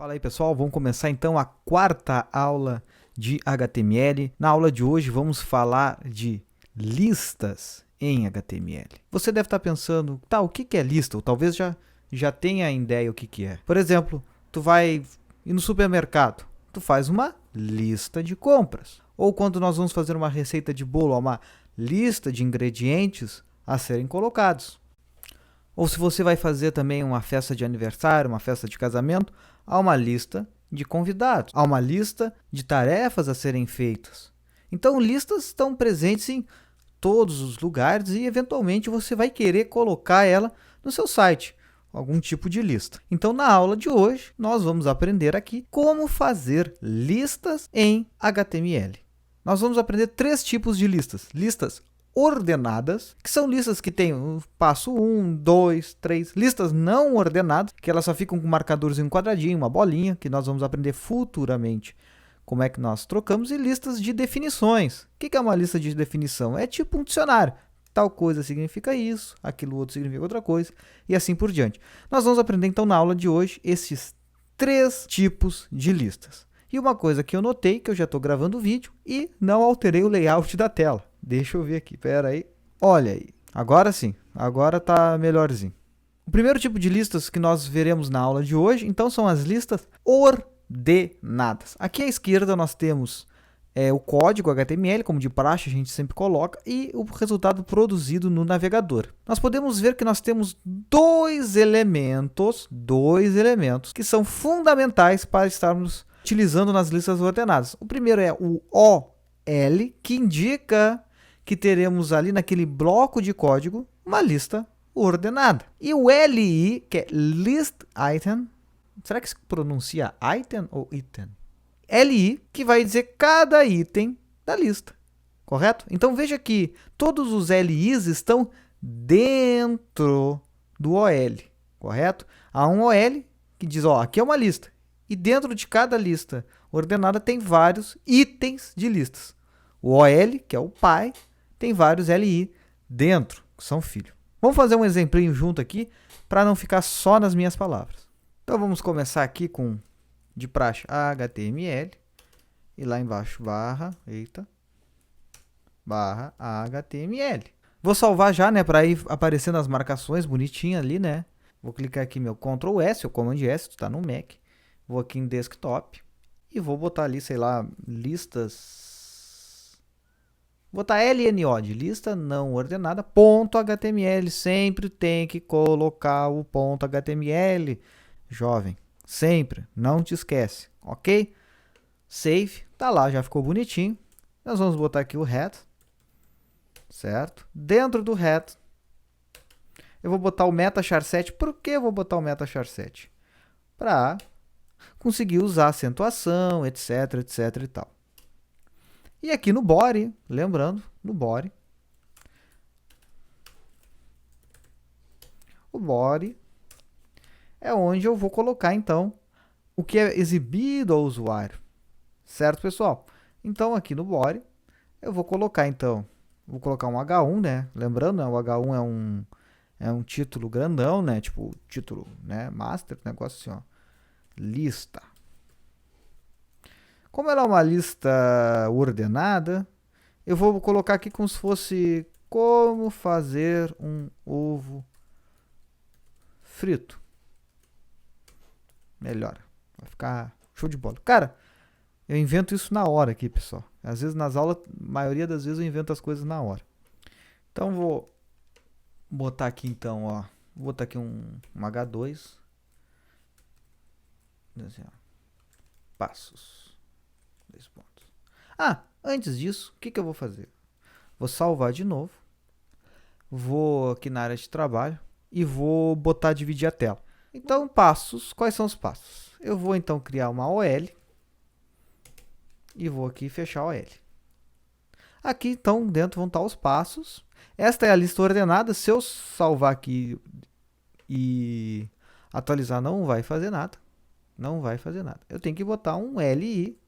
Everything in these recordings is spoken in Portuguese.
Fala aí pessoal, vamos começar então a quarta aula de HTML. Na aula de hoje vamos falar de listas em HTML. Você deve estar pensando, tá, o que é lista? Ou talvez já tenha ideia o que é. Por exemplo, tu vai ir no supermercado, tu faz uma lista de compras. Ou quando nós vamos fazer uma receita de bolo, uma lista de ingredientes a serem colocados. Ou se você vai fazer também uma festa de aniversário, uma festa de casamento, há uma lista de convidados, há uma lista de tarefas a serem feitas. Então, listas estão presentes em todos os lugares e, eventualmente, você vai querer colocar ela no seu site, algum tipo de lista. Então, na aula de hoje, nós vamos aprender aqui como fazer listas em HTML. Nós vamos aprender 3 tipos de listas. Listas ordenadas, que são listas que têm passo 1, 2, 3, listas não ordenadas, que elas só ficam com marcadores em um quadradinho, uma bolinha, que nós vamos aprender futuramente como é que nós trocamos, e listas de definições. O que é uma lista de definição? É tipo um dicionário. Tal coisa significa isso, aquilo outro significa outra coisa, e assim por diante. Nós vamos aprender então na aula de hoje esses 3 tipos de listas. E uma coisa que eu notei, que eu já estou gravando o vídeo e não alterei o layout da tela. Deixa eu ver aqui, pera aí. Olha aí, agora sim, agora está melhorzinho. O primeiro tipo de listas que nós veremos na aula de hoje, então, são as listas ordenadas. Aqui à esquerda nós temos o código HTML, como de praxe a gente sempre coloca, e o resultado produzido no navegador. Nós podemos ver que nós temos dois elementos que são fundamentais para estarmos utilizando nas listas ordenadas. O primeiro é o OL, que indica que teremos ali naquele bloco de código uma lista ordenada. E o LI, que é List Item, será que se pronuncia item ou item? LI, que vai dizer cada item da lista, correto? Então veja que todos os LIs estão dentro do OL, correto? Há um OL que diz, ó, aqui é uma lista. E dentro de cada lista ordenada tem vários itens de listas. O OL, que é o pai, tem vários LI dentro, que são filhos. Vamos fazer um exemplinho junto aqui, para não ficar só nas minhas palavras. Então vamos começar aqui com, de praxe, HTML. E lá embaixo, barra HTML. Vou salvar já, né, para ir aparecendo as marcações bonitinhas ali, né? Vou clicar aqui meu Ctrl S, ou Command S, tu tá no Mac. Vou aqui em Desktop e vou botar ali, sei lá, listas. Vou botar LNO, de lista não ordenada, ponto HTML. Sempre tem que colocar o ponto HTML, jovem. Sempre, não te esquece, ok? Save, tá lá, já ficou bonitinho. Nós vamos botar aqui o head, certo? Dentro do head, eu vou botar o meta char7. Por que eu vou botar o meta char7? Para conseguir usar acentuação, etc, etc e tal. E aqui no body, lembrando, no body, o body é onde eu vou colocar, então, o que é exibido ao usuário. Certo, pessoal? Então, aqui no body, eu vou colocar, então, vou colocar um H1, né? Lembrando, né, o H1 é um título grandão, né? Tipo, título, né? Master, negócio assim, ó. Lista. Como ela é uma lista ordenada, eu vou colocar aqui como se fosse como fazer um ovo frito. Melhor. Vai ficar show de bola. Cara, eu invento isso na hora aqui, pessoal. Às vezes nas aulas, a maioria das vezes eu invento as coisas na hora. Então vou botar aqui então, ó. Vou botar aqui um H2. Assim, ó. Passos. 2 pontos. Ah, antes disso, o que eu vou fazer? Vou salvar de novo. Vou aqui na área de trabalho e vou botar dividir a tela. Então, passos. Quais são os passos? Eu vou então criar uma OL e vou aqui fechar a OL. Aqui, então, dentro vão estar os passos. Esta é a lista ordenada. Se eu salvar aqui e atualizar, não vai fazer nada. Não vai fazer nada. Eu tenho que botar um LI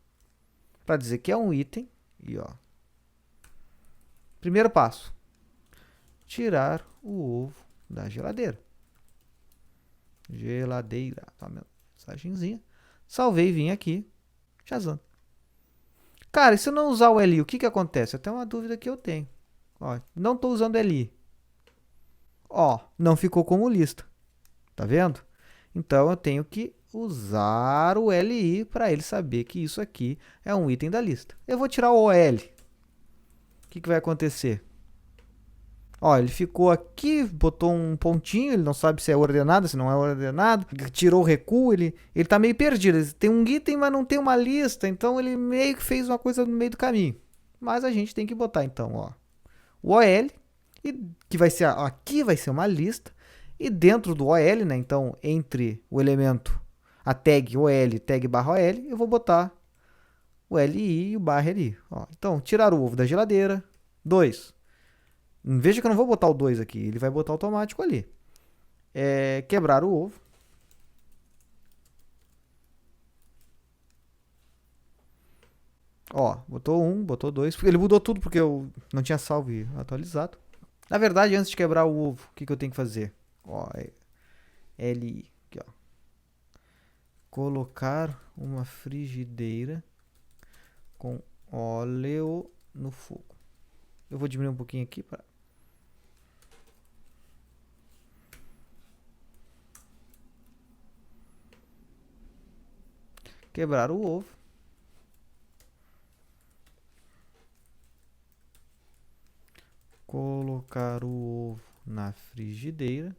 para dizer que é um item. E, ó. Primeiro passo. Tirar o ovo da geladeira. Geladeira. Tá, mensagenzinha. Salvei, vim aqui. Shazam. Cara, e se eu não usar o LI, o que que acontece? Até uma dúvida que eu tenho. Ó, não estou usando LI. Ó, não ficou como lista. Tá vendo? Então, eu tenho que usar o LI para ele saber que isso aqui é um item da lista. Eu vou tirar o OL. O que que vai acontecer? Ó, ele ficou aqui, botou um pontinho, ele não sabe se é ordenado, se não é ordenado. Tirou o recuo, ele tá meio perdido. Ele tem um item, mas não tem uma lista, então ele meio que fez uma coisa no meio do caminho. Mas a gente tem que botar, então, ó, o OL, e que vai ser, aqui vai ser uma lista, e dentro do OL, né, então, entre o elemento, a tag OL e tag barra OL, eu vou botar o LI e o barra LI. Ó, então, tirar o ovo da geladeira, 2. Veja que eu não vou botar o 2 aqui, ele vai botar automático ali. Quebrar o ovo. Ó, botou 1, botou 2. Ele mudou tudo porque eu não tinha salvo e atualizado. Na verdade, antes de quebrar o ovo, o que eu tenho que fazer? Ó, LI, aqui, ó. Colocar uma frigideira com óleo no fogo. Eu vou diminuir um pouquinho aqui para... Quebrar o ovo. Colocar o ovo na frigideira.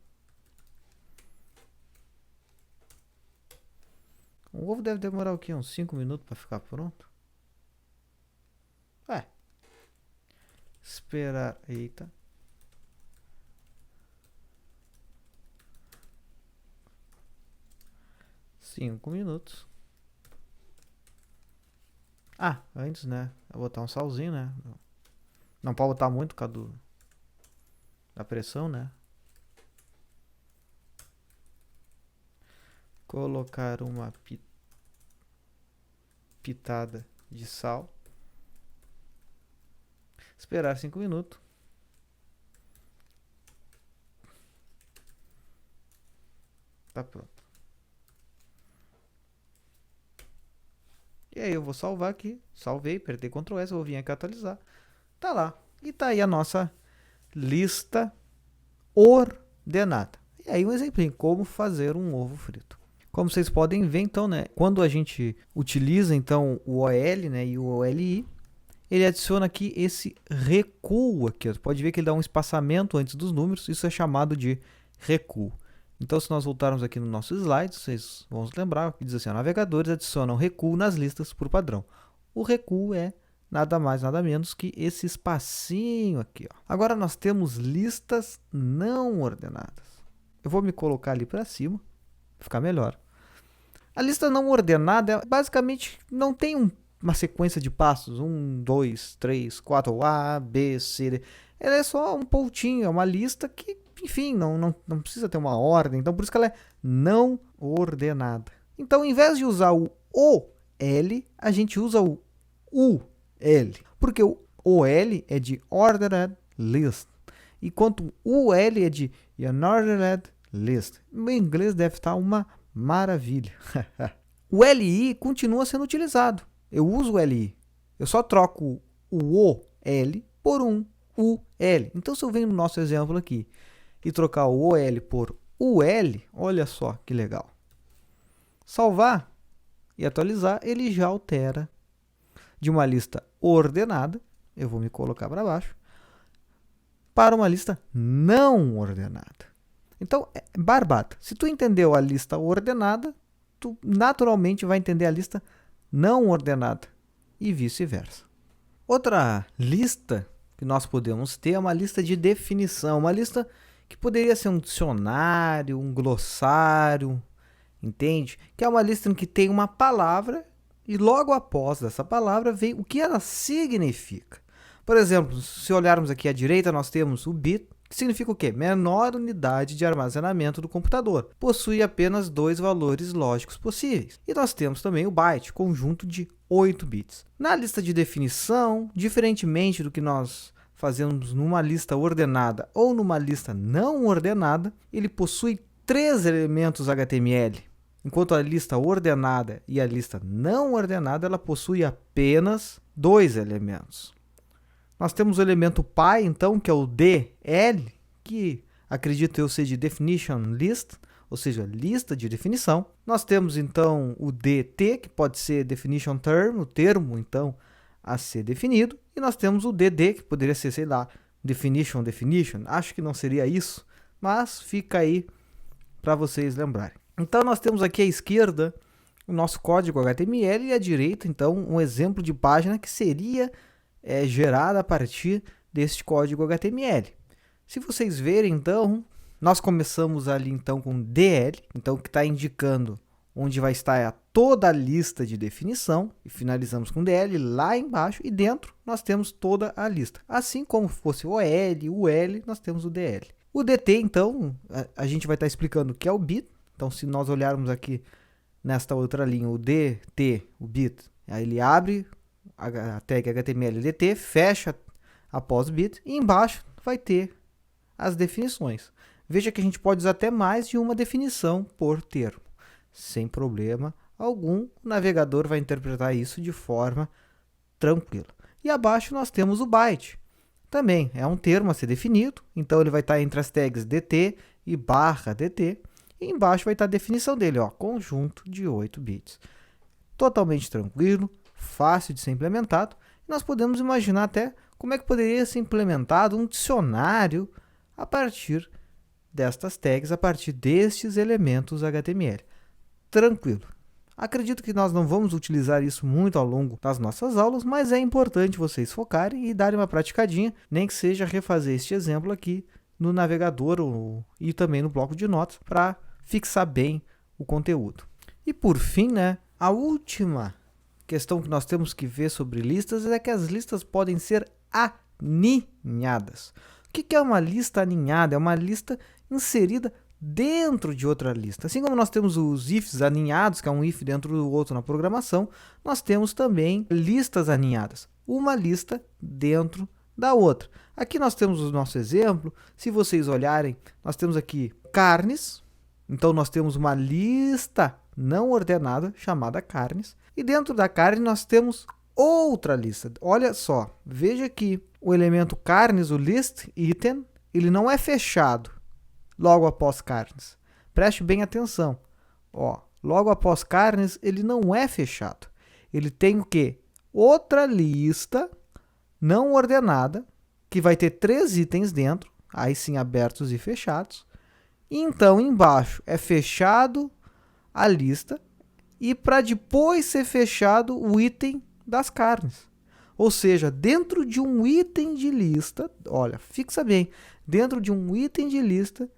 O ovo deve demorar o quê? Uns 5 minutos para ficar pronto? Esperar. Eita. Cinco minutos. Antes, né? Eu vou botar um salzinho, né? Não pode botar muito por causa da pressão, né? Colocar uma pitada de sal. Esperar 5 minutos. Tá pronto. E aí eu vou salvar aqui. Salvei, apertei Ctrl S, vou vir aqui atualizar. Tá lá. E tá aí a nossa lista ordenada. E aí um exemplo como fazer um ovo frito. Como vocês podem ver, então, né, quando a gente utiliza então o OL, né, e o OLI, ele adiciona aqui esse recuo aqui. Você pode ver que ele dá um espaçamento antes dos números, isso é chamado de recuo. Então, se nós voltarmos aqui no nosso slide, vocês vão se lembrar que diz assim, navegadores adicionam recuo nas listas por padrão. O recuo é nada mais, nada menos que esse espacinho aqui. Ó. Agora, nós temos listas não ordenadas. Eu vou me colocar ali para cima, ficar melhor. A lista não ordenada, basicamente, não tem uma sequência de passos, 1, 2, 3, 4, A, B, C, D. Ela é só um pontinho, é uma lista que, enfim, não precisa ter uma ordem, então por isso que ela é não ordenada. Então, em vez de usar o OL, a gente usa o UL, porque o OL é de Ordered List, enquanto o UL é de Unordered List. Meu inglês deve estar uma maravilha. O LI continua sendo utilizado. Eu uso o LI. Eu só troco o OL por um UL. Então, se eu venho no nosso exemplo aqui e trocar o OL por UL, olha só que legal. Salvar e atualizar, ele já altera de uma lista ordenada, eu vou me colocar para baixo, para uma lista não ordenada. Então, é barbada. Se tu entendeu a lista ordenada, tu naturalmente vai entender a lista não ordenada e vice-versa. Outra lista que nós podemos ter é uma lista de definição, uma lista que poderia ser um dicionário, um glossário, entende? Que é uma lista em que tem uma palavra e logo após essa palavra vem o que ela significa. Por exemplo, se olharmos aqui à direita, nós temos o bit, que significa o quê? Menor unidade de armazenamento do computador. Possui apenas 2 valores lógicos possíveis. E nós temos também o byte, conjunto de 8 bits. Na lista de definição, diferentemente do que nós fazemos numa lista ordenada ou numa lista não ordenada, ele possui 3 elementos HTML. enquanto a lista ordenada e a lista não ordenada, ela possui apenas 2 elementos. Nós temos o elemento pi, então, que é o DL, que acredito eu seja de definition list, ou seja, lista de definição. Nós temos, então, o DT, que pode ser definition term, o termo, então, a ser definido. E nós temos o DD, que poderia ser, sei lá, definition. Acho que não seria isso, mas fica aí para vocês lembrarem. Então, nós temos aqui à esquerda o nosso código HTML e à direita, então, um exemplo de página que seria gerada a partir deste código HTML. Se vocês verem, então, nós começamos ali então com DL, então que está indicando onde vai estar toda a lista de definição, e finalizamos com DL lá embaixo, e dentro nós temos toda a lista. Assim como fosse o L, o L, nós temos o DL. O DT, então, a gente vai estar explicando o que é o bit. Então, se nós olharmos aqui nesta outra linha, o DT, o bit, aí ele abre a tag HTML DT, fecha após bit, e embaixo vai ter as definições. Veja que a gente pode usar até mais de uma definição por termo. Sem problema algum, o navegador vai interpretar isso de forma tranquila. E abaixo nós temos o byte. Também é um termo a ser definido, então ele vai estar entre as tags DT e /DT, e embaixo vai estar a definição dele, ó, conjunto de 8 bits. Totalmente tranquilo, fácil de ser implementado. E nós podemos imaginar até como é que poderia ser implementado um dicionário a partir destas tags, a partir destes elementos HTML. Tranquilo. Acredito que nós não vamos utilizar isso muito ao longo das nossas aulas, mas é importante vocês focarem e darem uma praticadinha, nem que seja refazer este exemplo aqui no navegador e também no bloco de notas, para fixar bem o conteúdo. E por fim, a última questão que nós temos que ver sobre listas é que as listas podem ser aninhadas. O que é uma lista aninhada? É uma lista inserida dentro de outra lista. Assim como nós temos os ifs aninhados, que é um if dentro do outro na programação, nós temos também listas aninhadas. Uma lista dentro da outra. Aqui nós temos o nosso exemplo. Se vocês olharem, nós temos aqui carnes. Então, nós temos uma lista não ordenada chamada carnes. E dentro da carne nós temos outra lista. Olha só, veja que o elemento carnes, o list item, ele não é fechado logo após carnes. Preste bem atenção. Ó, logo após carnes, ele não é fechado. Ele tem o quê? Outra lista não ordenada, que vai ter 3 itens dentro, aí sim abertos e fechados. E então, embaixo é fechado a lista, e para depois ser fechado o item das carnes. Ou seja, dentro de um item de lista, olha, fixa bem, dentro de um item de lista,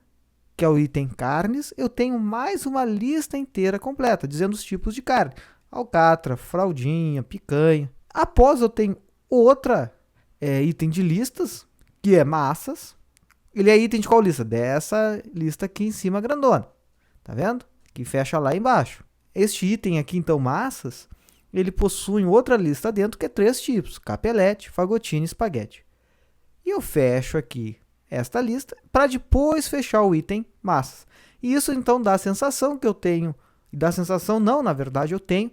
que é o item carnes, eu tenho mais uma lista inteira completa, dizendo os tipos de carne. Alcatra, fraldinha, picanha. Após eu tenho outra item de listas, que é massas. Ele é item de qual lista? Dessa lista aqui em cima grandona. Tá vendo? Que fecha lá embaixo. Este item aqui, então, massas, ele possui outra lista dentro que é 3 tipos: capelete, fagotine e espaguete. E eu fecho aqui esta lista para depois fechar o item massas. E isso então dá a sensação que eu tenho, dá a sensação não, na verdade eu tenho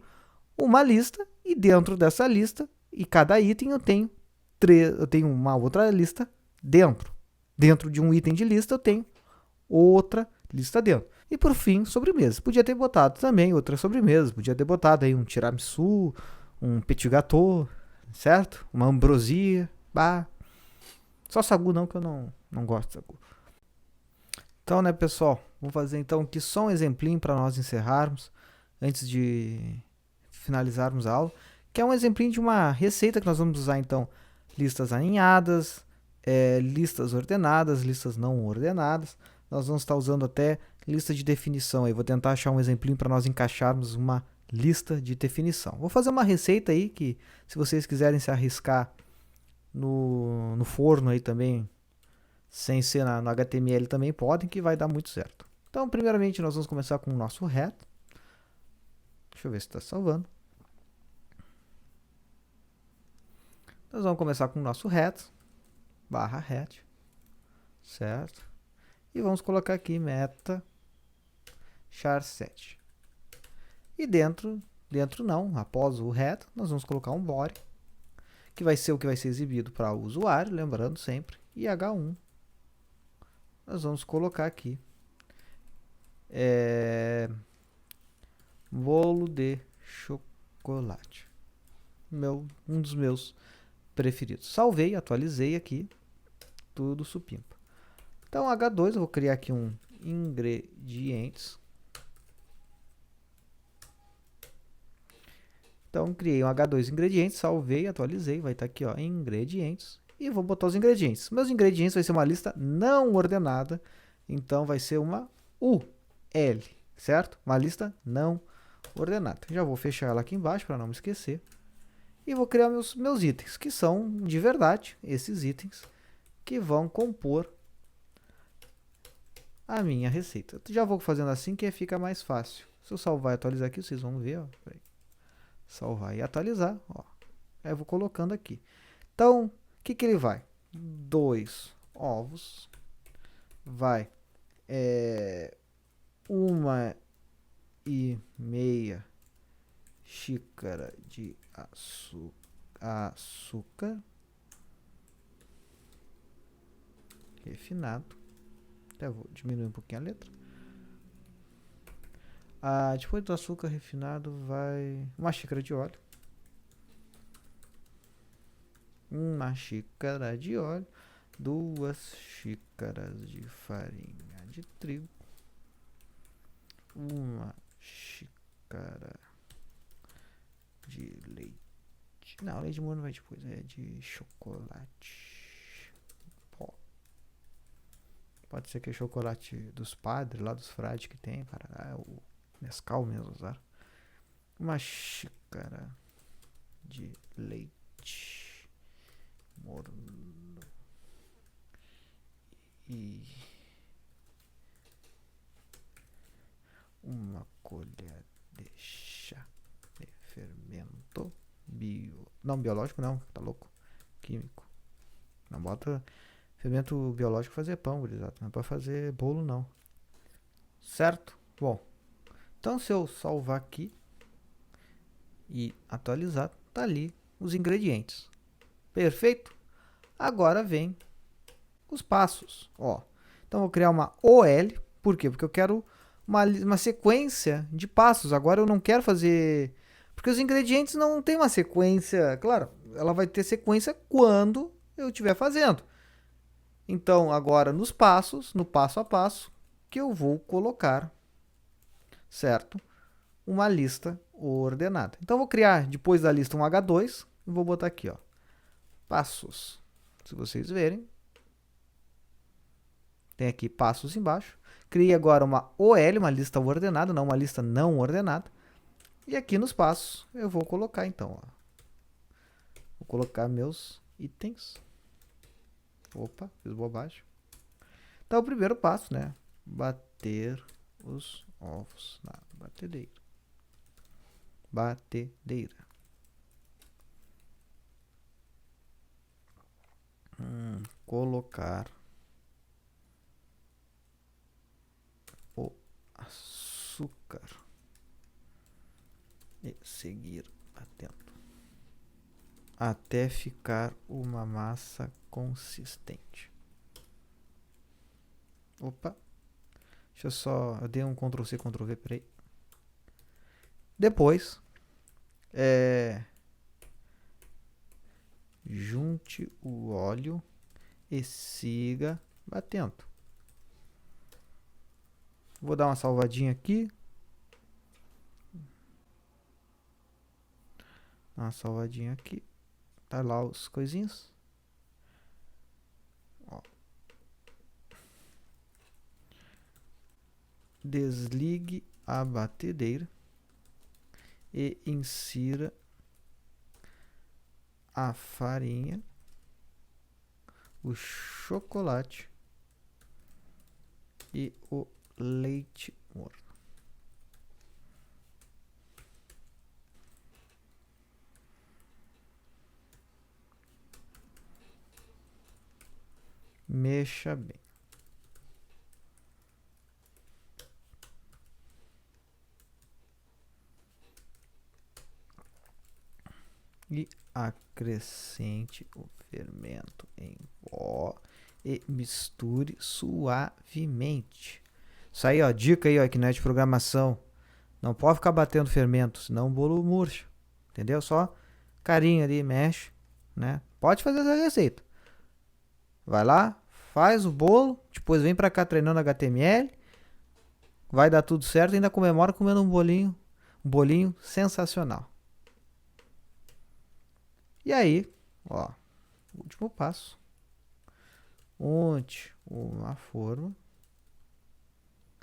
uma lista, e dentro dessa lista, e cada item eu tenho uma outra lista dentro. Dentro de um item de lista eu tenho outra lista dentro. E por fim, sobremesas. Podia ter botado também outras sobremesas, podia ter botado aí um tiramisu, um petit gâteau, certo? Uma ambrosia, só sagu não, que eu não gosto de sagu. Então, pessoal, vou fazer então aqui só um exemplinho para nós encerrarmos, antes de finalizarmos a aula, que é um exemplinho de uma receita que nós vamos usar então listas alinhadas, listas ordenadas, listas não ordenadas. Nós vamos estar usando até lista de definição. Vou tentar achar um exemplinho para nós encaixarmos uma lista de definição. Vou fazer uma receita aí que, se vocês quiserem se arriscar no forno aí também, sem ser no HTML também podem, que vai dar muito certo. Então, primeiramente, nós vamos começar com o nosso head. Deixa eu ver se está salvando. Nós vamos começar com o nosso head, /head, certo? E vamos colocar aqui meta char7. E dentro não, após o head, nós vamos colocar um body, que vai ser o que vai ser exibido para o usuário, lembrando sempre, e H1. Nós vamos colocar aqui bolo de chocolate. Um dos meus preferidos. Salvei, atualizei aqui, tudo supimpa. Então, H2, eu vou criar aqui um ingredientes. Então, criei um H2 ingredientes, salvei, atualizei, vai estar aqui, ó, ingredientes. E vou botar os ingredientes. Meus ingredientes vai ser uma lista não ordenada, então vai ser uma UL, certo? Uma lista não ordenada. Já vou fechar ela aqui embaixo para não me esquecer. E vou criar meus itens, que são de verdade esses itens que vão compor a minha receita. Já vou fazendo assim que fica mais fácil. Se eu salvar e atualizar aqui, vocês vão ver, ó. Salvar e atualizar, ó. Aí eu vou colocando aqui. Então, o que ele vai? 2 ovos, vai 1,5 xícara de açúcar refinado. Até vou diminuir um pouquinho a letra. Depois do açúcar refinado vai 1 xícara de óleo. 1 xícara de óleo. 2 xícaras de farinha de trigo. 1 xícara de leite. Não, leite de mono vai depois. É de chocolate pó. Pode ser que é chocolate dos padres, lá dos frades que tem. Para o Nescau mesmo usar. 1 xícara de leite morno e 1 colher de chá de fermento não biológico, não, tá louco, químico. Não bota fermento biológico pra fazer pão, gurizada, não é pra fazer bolo, não. Certo? Bom, então se eu salvar aqui e atualizar, tá ali os ingredientes. Perfeito? Agora vem os passos, ó. Então vou criar uma OL, por quê? Porque eu quero uma sequência de passos. Agora eu não quero fazer, porque os ingredientes não tem uma sequência, claro, ela vai ter sequência quando eu estiver fazendo. Então agora nos passos, no passo a passo, que eu vou colocar, certo? Uma lista ordenada. Então eu vou criar depois da lista um H2 e vou botar aqui, ó, passos. Se vocês verem, tem aqui passos embaixo. Criei agora uma OL, uma lista ordenada, não uma lista não ordenada. E aqui nos passos eu vou colocar então, ó. Vou colocar meus itens. Opa, fiz bobagem. Então o primeiro passo, né? Bater os ovos na batedeira. Batedeira. Colocar o açúcar e seguir batendo até ficar uma massa consistente. Opa, deixa eu só, eu dei um Ctrl C, Ctrl V, peraí. Depois, junte o óleo e siga batendo. Vou dar uma salvadinha aqui. Uma salvadinha aqui. Tá lá os coisinhos. Ó. Desligue a batedeira e insira a farinha, o chocolate e o leite morno. Mexa bem. e acrescente o fermento em pó e misture suavemente. Isso aí, ó, dica aí, ó, que não é de programação. Não pode ficar batendo fermento, senão o bolo murcha. Entendeu? Só carinho ali, mexe, né? Pode fazer essa receita. Vai lá, faz o bolo, depois vem pra cá treinando HTML. Vai dar tudo certo e ainda comemora comendo um bolinho sensacional. E aí, ó, último passo. Unte uma forma.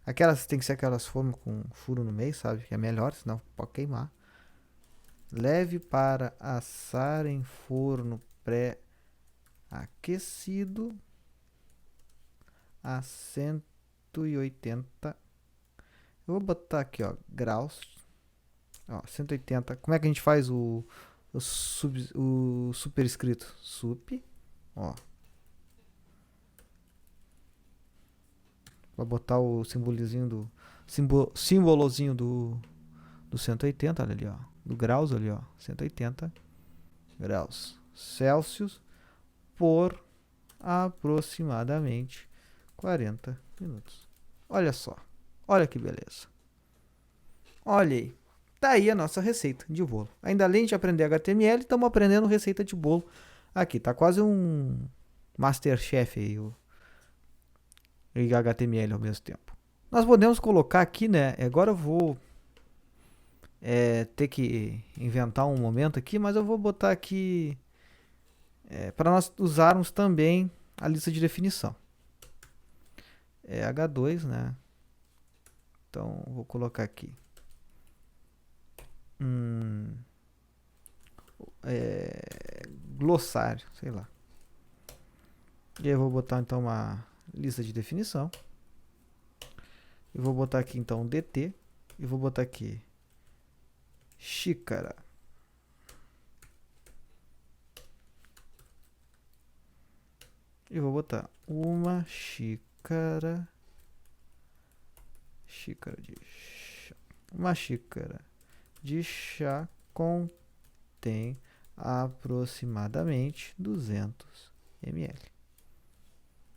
Aquelas tem que ser aquelas formas com furo no meio, sabe? Que é melhor, senão pode queimar. Leve para assar em forno pré-aquecido a 180. Eu vou botar aqui, ó, graus. Ó, 180. Como é que a gente faz o superescrito? Sup. Ó. Vou botar o simbolozinho símbolozinho do 180, olha ali, ó. Do graus ali, ó. 180 graus Celsius por aproximadamente 40 minutos. Olha só. Olha que beleza. Olha aí. Tá aí a nossa receita de bolo. Ainda além de aprender HTML, estamos aprendendo receita de bolo aqui. Tá quase um Masterchef aí, e HTML ao mesmo tempo. Nós podemos colocar aqui, né? Agora eu vou ter que inventar um momento aqui, mas eu vou botar aqui para nós usarmos também a lista de definição. É H2, né? Então vou colocar aqui. Glossário, sei lá. E aí eu vou botar então uma lista de definição. Eu vou botar aqui então DT. E vou botar aqui xícara. E vou botar uma xícara. Uma xícara de chá contém aproximadamente 200 ml.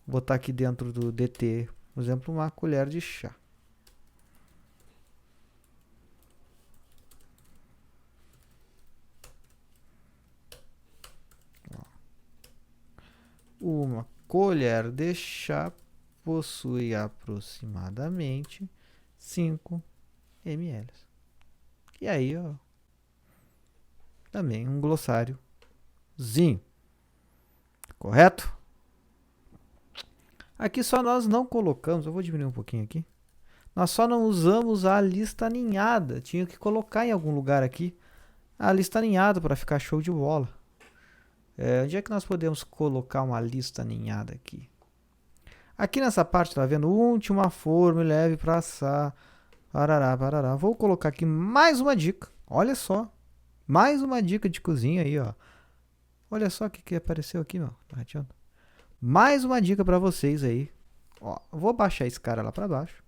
Vou botar aqui dentro do DT, por exemplo, uma colher de chá. Uma colher de chá possui aproximadamente 5 ml. E aí, ó, também um glossáriozinho. Correto? Aqui só nós não colocamos, eu vou diminuir um pouquinho aqui. Nós só não usamos a lista aninhada. Tinha que colocar em algum lugar aqui a lista aninhada para ficar show de bola. Onde é que nós podemos colocar uma lista aninhada aqui? Aqui nessa parte, tá vendo? Unte uma forma e leve para assar. Parará, parará. Vou colocar aqui mais uma dica. Olha só. Mais uma dica de cozinha aí, ó. Olha só o que apareceu aqui, meu. Tá rateando. Mais uma dica para vocês aí. Ó, vou baixar esse cara lá para baixo.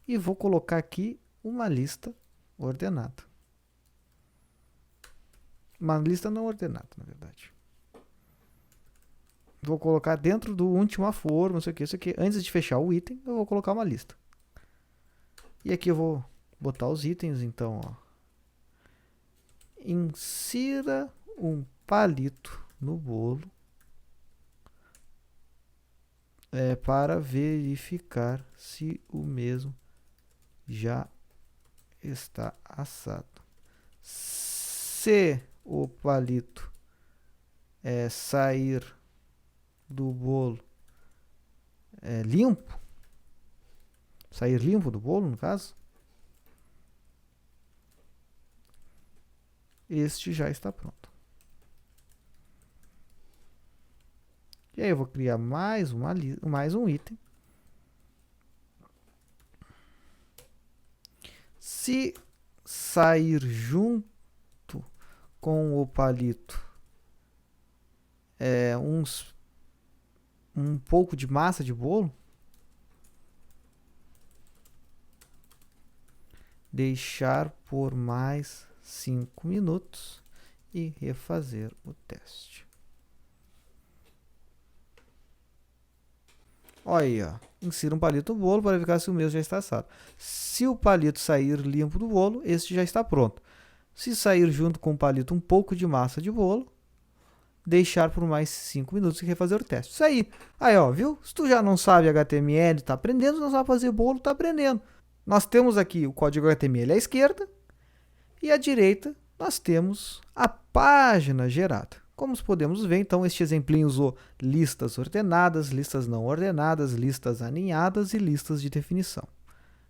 E vou colocar aqui uma lista ordenada. Uma lista não ordenada, na verdade. Vou colocar dentro do última forma, não sei o que, isso aqui. Antes de fechar o item, eu vou colocar uma lista. E aqui eu vou botar os itens, então, ó. Insira um palito no bolo para verificar se o mesmo já está assado. Se o palito sair do bolo limpo, sair limpo do bolo, no caso, este já está pronto. E aí eu vou criar mais um item. Se sair junto com o palito um pouco de massa de bolo, deixar por mais 5 minutos e refazer o teste. Olha aí, ó. Insira um palito no bolo para verificar se o mesmo já está assado. Se o palito sair limpo do bolo, este já está pronto. Se sair junto com o palito um pouco de massa de bolo, deixar por mais 5 minutos e refazer o teste. Isso aí. Aí, ó, viu? Se tu já não sabe HTML, tá aprendendo, não sabe fazer bolo, tá aprendendo. Nós temos aqui o código HTML à esquerda e à direita nós temos a página gerada. Como podemos ver, então, este exemplinho usou listas ordenadas, listas não ordenadas, listas alinhadas e listas de definição.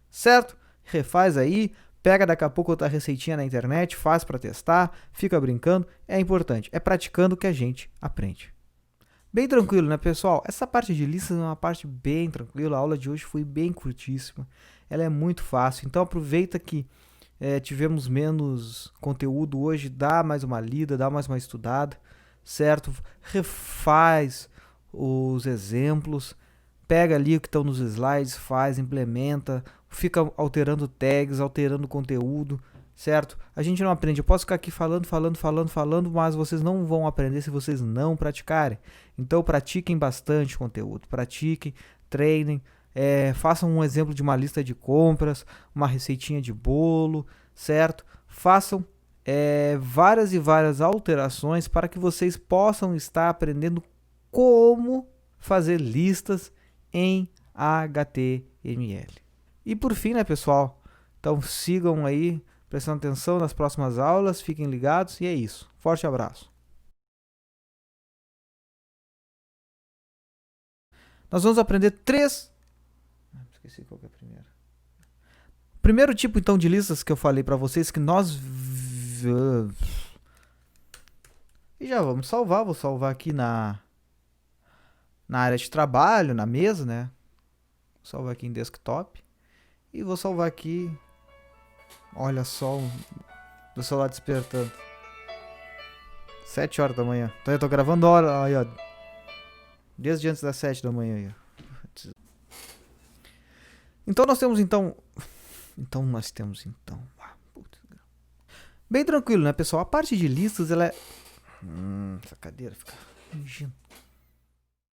Certo? Refaz aí, pega daqui a pouco outra receitinha na internet, faz para testar, fica brincando, é importante. É praticando que a gente aprende. Bem tranquilo, né, pessoal? Essa parte de listas é uma parte bem tranquila, a aula de hoje foi bem curtíssima, ela é muito fácil, então aproveita que tivemos menos conteúdo hoje, dá mais uma lida, dá mais uma estudada, certo? Refaz os exemplos, pega ali o que estão nos slides, faz, implementa, fica alterando tags, alterando conteúdo, certo? A gente não aprende, eu posso ficar aqui falando, mas vocês não vão aprender se vocês não praticarem. Então pratiquem bastante conteúdo, pratiquem, treinem, façam um exemplo de uma lista de compras, uma receitinha de bolo, certo? Façam várias e várias alterações para que vocês possam estar aprendendo como fazer listas em HTML. E por fim, né, pessoal? Então sigam aí, prestando atenção nas próximas aulas, fiquem ligados e é isso. Forte abraço. Nós vamos aprender esqueci qual que é a primeira. O primeiro tipo, então, de listas que eu falei para vocês, que nós... E já vamos salvar, vou salvar aqui na área de trabalho, na mesa, né? Vou salvar aqui em desktop. E vou salvar aqui, olha só, do celular despertando. 7 horas da manhã. Então eu tô gravando hora, aí, ó. Desde antes das 7 da manhã aí, ó. Então nós temos bem tranquilo, né, pessoal? A parte de listas, ela é... essa cadeira fica fingindo.